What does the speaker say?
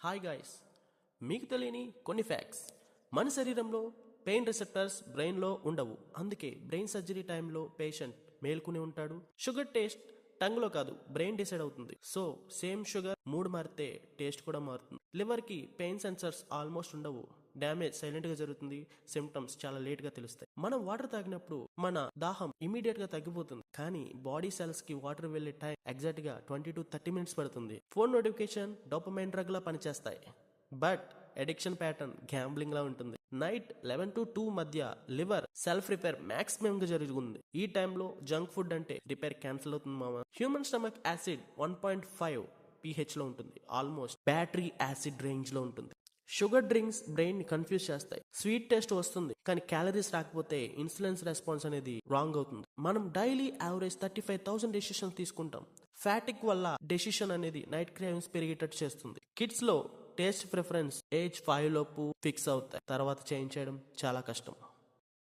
Hi guys, మీకు తెలియని కొన్ని ఫ్యాక్ట్స్. మన శరీరంలో పెయిన్ రిసెప్టర్స్ బ్రెయిన్లో ఉండవు. అందుకే బ్రెయిన్ సర్జరీ టైంలో పేషెంట్ మేల్కొని ఉంటాడు. షుగర్ టేస్ట్ టంగ్లో కాదు, బ్రెయిన్ డిసైడ్ అవుతుంది. సో సేమ్ షుగర్ మూడ్ మారితే టేస్ట్ కూడా మారుతుంది. లివర్కి పెయిన్ సెన్సర్స్ ఆల్మోస్ట్ ఉండవు. డ్యామేజ్ సైలెంట్గా జరుగుతుంది. సిమ్టమ్స్ చాలా లేట్గా తెలుస్తాయి. మనం వాటర్ తాగినప్పుడు మన దాహం ఇమీడియట్గా తగ్గిపోతుంది. కానీ బాడీ సెల్స్కి వాటర్ వెళ్ళే టైం ఎగ్జాక్ట్గా 20 to 30 minutes పడుతుంది. ఫోన్ నోటిఫికేషన్ డోపమైన్ డ్రగ్ లా పనిచేస్తాయి. బట్ అడిక్షన్ ప్యాటర్న్ గ్యాంబ్లింగ్ లా ఉంటుంది. నైట్ 11 to 2 మధ్య లివర్ సెల్ఫ్ రిపేర్ మాక్సిమం గా జరుగుతుంది. ఈ టైంలో జంక్ ఫుడ్ అంటే రిపేర్ క్యాన్సిల్ అవుతుంది మామ. హ్యూమన్ స్టమక్ యాసిడ్ 1.5 pH లో ఉంటుంది. ఆల్మోస్ట్ బ్యాటరీ యాసిడ్ రేంజ్ లో ఉంటుంది. షుగర్ డ్రింక్స్ బ్రెయిన్ ని కన్ఫ్యూజ్ చేస్తాయి. స్వీట్ టేస్ట్ వస్తుంది కానీ క్యాలరీస్ రాకపోతే ఇన్సులిన్స్ రెస్పాన్స్ అనేది రాంగ్ అవుతుంది. మనం డైలీ యావరేజ్ 35,000 డెసిషన్స్ తీసుకుంటాం. ఫ్యాటిక్ వల్ల డెసిషన్ అనేది నైట్ క్రేవింగ్స్ పెరిగేటట్టు చేస్తుంది. కిడ్స్ లో టేస్ట్ ప్రిఫరెన్స్ ఏజ్ 5 లోపు ఫిక్స్ అవుతాయి. తర్వాత చేంజ్ చేయడం చాలా కష్టం.